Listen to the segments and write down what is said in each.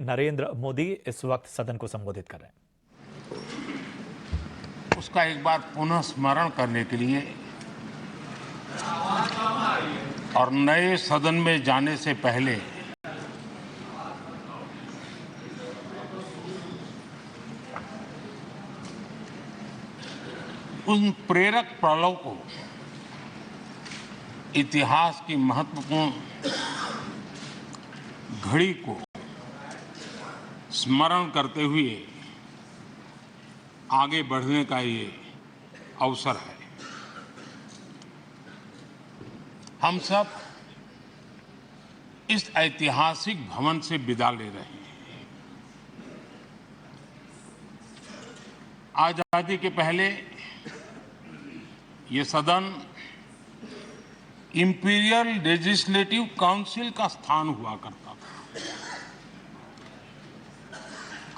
नरेंद्र मोदी इस वक्त सदन को संबोधित कर रहे हैं। उसका एक बार पुनः स्मरण करने के लिए और नए सदन में जाने से पहले उन प्रेरक पलों को, इतिहास की महत्वपूर्ण घड़ी को स्मरण करते हुए आगे बढ़ने का ये अवसर है। हम सब इस ऐतिहासिक भवन से विदा ले रहे हैं। आजादी के पहले ये सदन इंपीरियल लेजिस्लेटिव काउंसिल का स्थान हुआ करता था।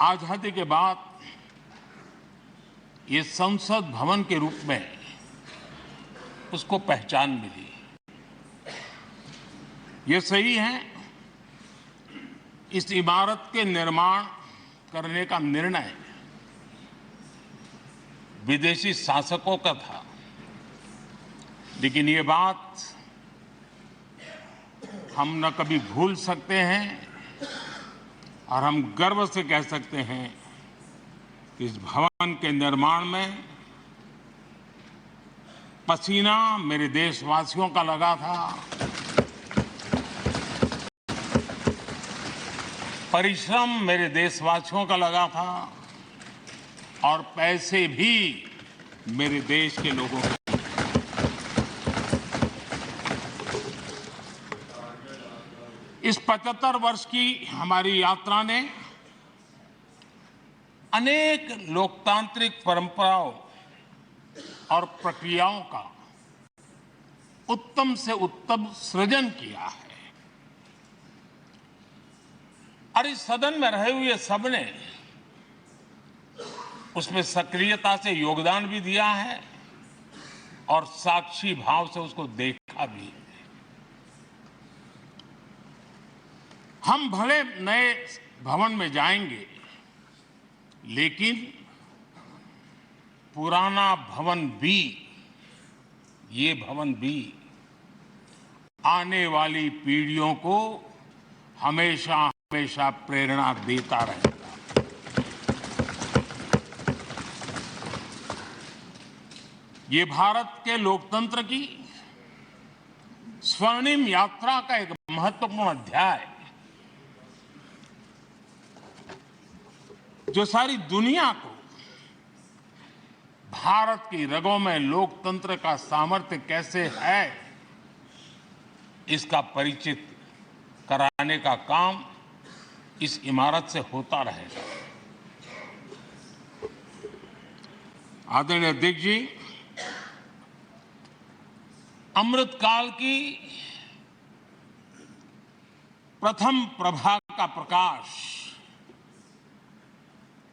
आजादी के बाद ये संसद भवन के रूप में उसको पहचान मिली। ये सही है, इस इमारत के निर्माण करने का निर्णय विदेशी शासकों का था, लेकिन ये बात हम न कभी भूल सकते हैं और हम गर्व से कह सकते हैं कि इस भवन के निर्माण में पसीना मेरे देशवासियों का लगा था, परिश्रम मेरे देशवासियों का लगा था और पैसे भी मेरे देश के लोगों के। इस 75 वर्ष की हमारी यात्रा ने अनेक लोकतांत्रिक परंपराओं और प्रक्रियाओं का उत्तम से उत्तम सृजन किया है और इस सदन में रहे हुए सबने उसमें सक्रियता से योगदान भी दिया है और साक्षी भाव से उसको देखा भी है। हम भले नए भवन में जाएंगे, लेकिन पुराना भवन भी, ये भवन भी आने वाली पीढ़ियों को हमेशा हमेशा प्रेरणा देता रहेगा। ये भारत के लोकतंत्र की स्वर्णिम यात्रा का एक महत्वपूर्ण अध्याय, जो सारी दुनिया को भारत की रगों में लोकतंत्र का सामर्थ्य कैसे है, इसका परिचित कराने का काम इस इमारत से होता रहेगा। आदरणीय अध्यक्ष जी, अमृतकाल की प्रथम प्रभा का प्रकाश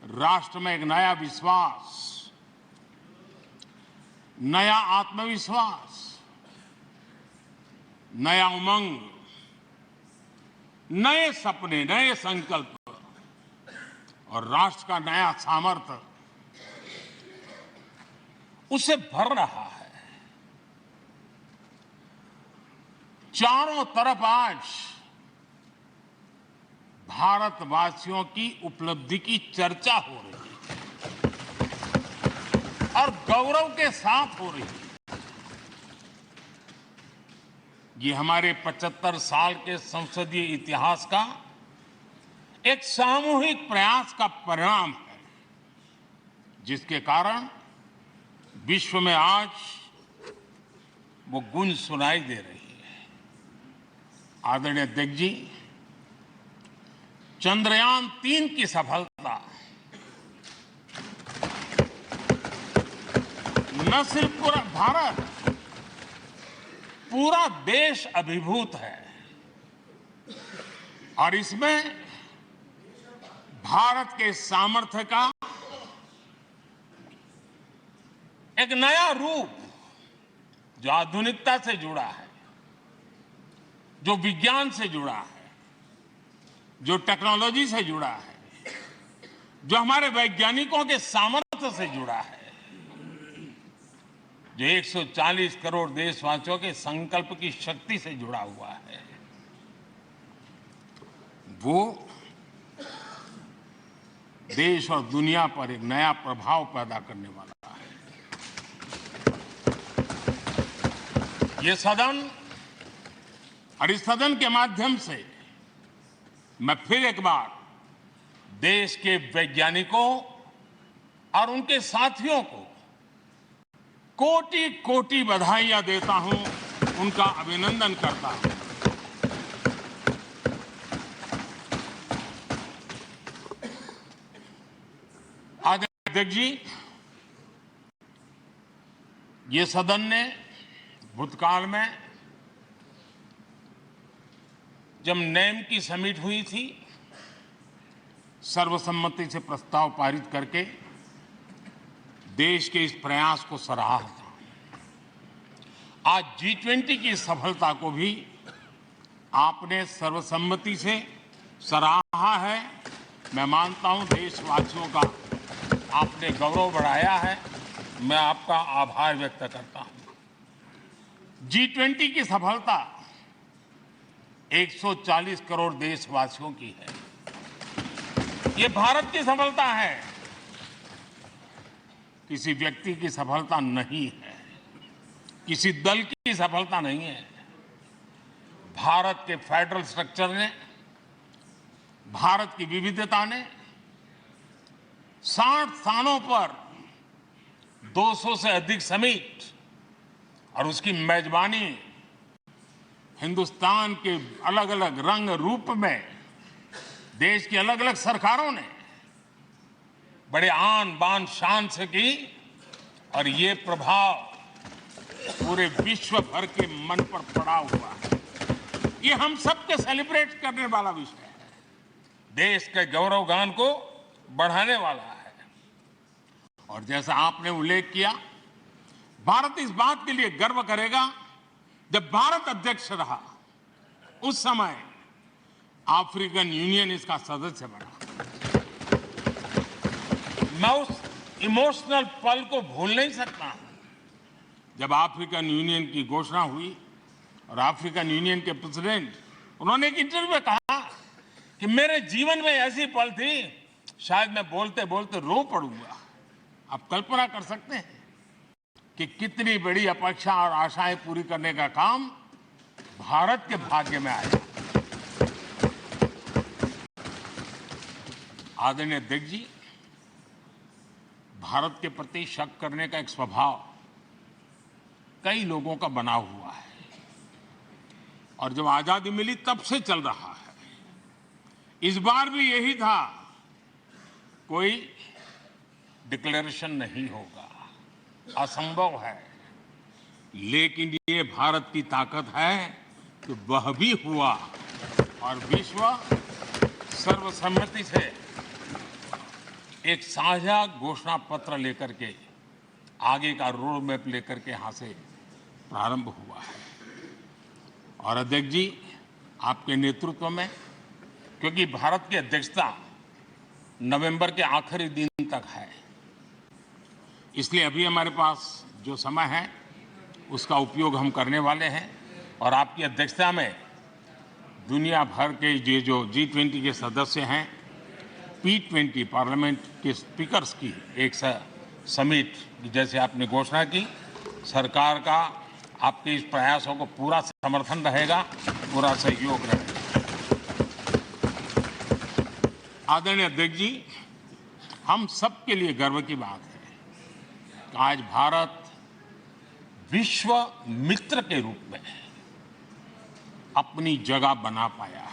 राष्ट्र में एक नया विश्वास, नया आत्मविश्वास, नया उमंग, नए सपने, नए संकल्प और राष्ट्र का नया सामर्थ्य उससे भर रहा है। चारों तरफ आज भारतवासियों की उपलब्धि की चर्चा हो रही है और गौरव के साथ हो रही है। ये हमारे 75 साल के संसदीय इतिहास का एक सामूहिक प्रयास का परिणाम है, जिसके कारण विश्व में आज वो गूंज सुनाई दे रही है। आदरणीय अध्यक्ष जी, चंद्रयान 3 की सफलता न सिर्फ पूरा भारत, पूरा देश अभिभूत है और इसमें भारत के सामर्थ्य का एक नया रूप, जो आधुनिकता से जुड़ा है, जो विज्ञान से जुड़ा है, जो टेक्नोलॉजी से जुड़ा है, जो हमारे वैज्ञानिकों के सामर्थ्य से जुड़ा है, जो 140 करोड़ देशवासियों के संकल्प की शक्ति से जुड़ा हुआ है, वो देश और दुनिया पर एक नया प्रभाव पैदा करने वाला है। ये सदन और इस सदन के माध्यम से मैं फिर एक बार देश के वैज्ञानिकों और उनके साथियों को कोटि कोटि बधाइयां देता हूं, उनका अभिनंदन करता हूं। आदरणीय अध्यक्ष जी, ये सदन ने भूतकाल में जब नेम की समिट हुई थी, सर्वसम्मति से प्रस्ताव पारित करके देश के इस प्रयास को सराहा था। आज G20 की सफलता को भी आपने सर्वसम्मति से सराहा है। मैं मानता हूं देशवासियों का आपने गौरव बढ़ाया है। मैं आपका आभार व्यक्त करता हूं। G20 की सफलता 140 करोड़ देशवासियों की है। ये भारत की सफलता है, किसी व्यक्ति की सफलता नहीं है, किसी दल की सफलता नहीं है। भारत के फेडरल स्ट्रक्चर ने, भारत की विविधता ने 60 स्थानों पर 200 से अधिक समिट और उसकी मेजबानी हिंदुस्तान के अलग अलग रंग रूप में देश की अलग अलग सरकारों ने बड़े आन बान शान से की, और ये प्रभाव पूरे विश्व भर के मन पर पड़ा हुआ है। ये हम सबके सेलिब्रेट करने वाला विषय है, देश के गौरवगान को बढ़ाने वाला है। और जैसा आपने उल्लेख किया, भारत इस बात के लिए गर्व करेगा, जब भारत अध्यक्ष रहा उस समय अफ्रीकन यूनियन इसका सदस्य बना। मैं उस इमोशनल पल को भूल नहीं सकता जब अफ्रीकन यूनियन की घोषणा हुई और अफ्रीकन यूनियन के प्रेसिडेंट, उन्होंने एक इंटरव्यू में कहा कि मेरे जीवन में ऐसी पल थी, शायद मैं बोलते बोलते रो पड़ूंगा। आप कल्पना कर सकते हैं कि कितनी बड़ी अपेक्षा और आशाएं पूरी करने का काम भारत के भाग्य में आया। आदरणीय अध्यक्ष जी, भारत के प्रति शक करने का एक स्वभाव कई लोगों का बना हुआ है, और जब आजादी मिली तब से चल रहा है। इस बार भी यही था, कोई डिक्लेरेशन नहीं होगा, असंभव है। लेकिन ये भारत की ताकत है कि वह भी हुआ, और विश्व सर्वसम्मति से एक साझा घोषणा पत्र लेकर के आगे का रोड मैप लेकर के यहां से प्रारंभ हुआ है। और अध्यक्ष जी, आपके नेतृत्व में, क्योंकि भारत की अध्यक्षता नवंबर के आखिरी दिन तक है, इसलिए अभी हमारे पास जो समय है उसका उपयोग हम करने वाले हैं। और आपकी अध्यक्षता में दुनिया भर के ये जो G20 के सदस्य हैं, P20 पार्लियामेंट के स्पीकर्स की एक समिट जैसे आपने घोषणा की, सरकार का आपके इस प्रयासों को पूरा समर्थन रहेगा, पूरा सहयोग रहेगा। आदरणीय अध्यक्ष जी, हम सबके लिए गर्व की बात है कि आज भारत विश्व मित्र के रूप में अपनी जगह बना पाया है।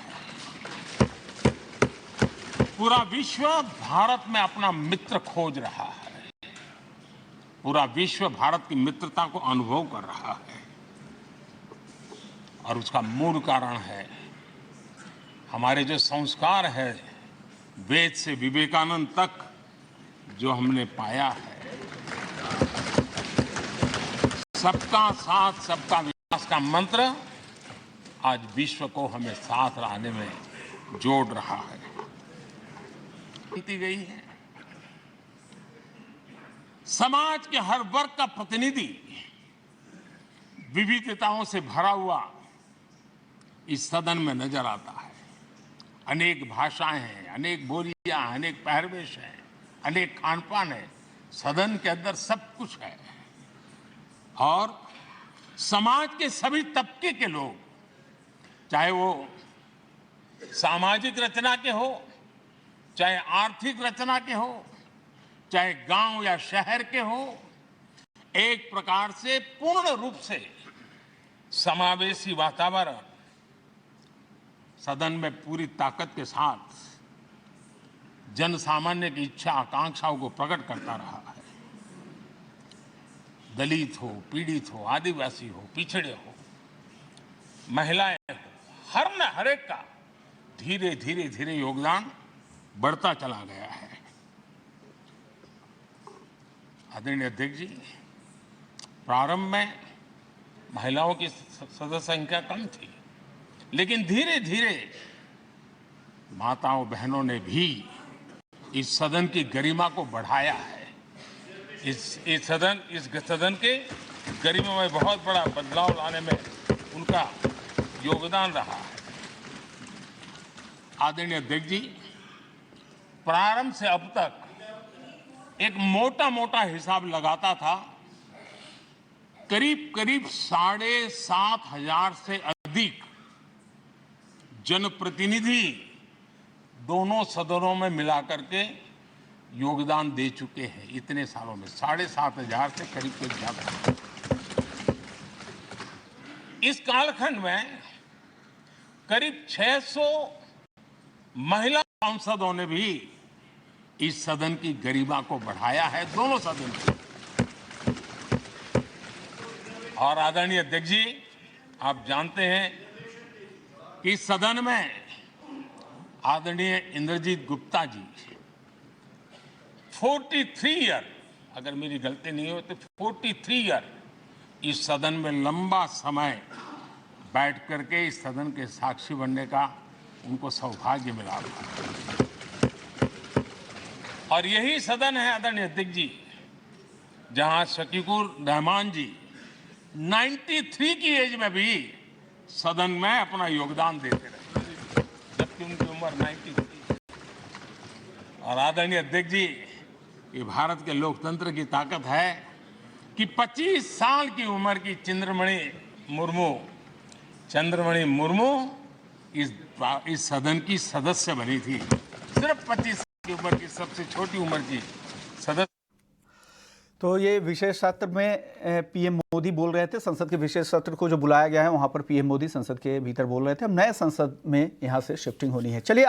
पूरा विश्व भारत में अपना मित्र खोज रहा है, पूरा विश्व भारत की मित्रता को अनुभव कर रहा है, और उसका मूल कारण है हमारे जो संस्कार है, वेद से विवेकानंद तक जो हमने पाया है। सबका साथ सबका विकास का मंत्र आज विश्व को हमें साथ लाने में जोड़ रहा है। गई है समाज के हर वर्ग का प्रतिनिधि विविधताओं से भरा हुआ इस सदन में नजर आता है। अनेक भाषाएं हैं, अनेक बोलियां, अनेक पहरवेश हैं, अनेक खान-पान है। सदन के अंदर सब कुछ है और समाज के सभी तबके के लोग, चाहे वो सामाजिक रचना के हो, चाहे आर्थिक रचना के हो, चाहे गांव या शहर के हो, एक प्रकार से पूर्ण रूप से समावेशी वातावरण सदन में पूरी ताकत के साथ जन सामान्य की इच्छा आकांक्षाओं को प्रकट करता रहा है। दलित हो, पीड़ित हो, आदिवासी हो, पिछड़े हो, महिलाएं हो, हर एक का धीरे धीरे धीरे योगदान बढ़ता चला गया है। आदरणीय अध्यक्ष जी, प्रारंभ में महिलाओं की सदस्य संख्या कम थी, लेकिन धीरे धीरे माताओं बहनों ने भी इस सदन की गरिमा को बढ़ाया है। इस सदन के गरिमा में बहुत बड़ा बदलाव लाने में उनका योगदान रहा है। आदरणीय अध्यक्ष जी, प्रारंभ से अब तक एक मोटा हिसाब लगाता था, करीब 7,500 से अधिक जनप्रतिनिधि दोनों सदनों में मिलाकर के योगदान दे चुके हैं। इतने सालों में 7,500 से करीब ज्यादा। इस कालखंड में करीब 600 महिला सांसदों ने भी इस सदन की गरिमा को बढ़ाया है, दोनों सदन की। और आदरणीय अध्यक्ष जी, आप जानते हैं कि इस सदन में आदरणीय इंद्रजीत गुप्ता जी 43 ईयर, अगर मेरी गलती नहीं हो तो 43 ईयर इस सदन में लंबा समय बैठ करके इस सदन के साक्षी बनने का उनको सौभाग्य मिला। और यही सदन है आदरणीय अध्यक्ष जी, जहां शकीकुर रहमान जी 93 की एज में भी सदन में अपना योगदान देते रहे, जबकि उनकी उम्र 93। और आदरणीय अध्यक्ष जी, ये भारत के लोकतंत्र की ताकत है कि 25 साल की उम्र की चंद्रमणि मुर्मू इस सदन की सदस्य बनी थी। सिर्फ 25 साल की उम्र की, सबसे छोटी उम्र की सदस्य। तो ये विशेष सत्र में पीएम मोदी बोल रहे थे। संसद के विशेष सत्र को जो बुलाया गया है वहां पर पीएम मोदी संसद के भीतर बोल रहे थे। अब नए संसद में यहां से शिफ्टिंग होनी है। चलिए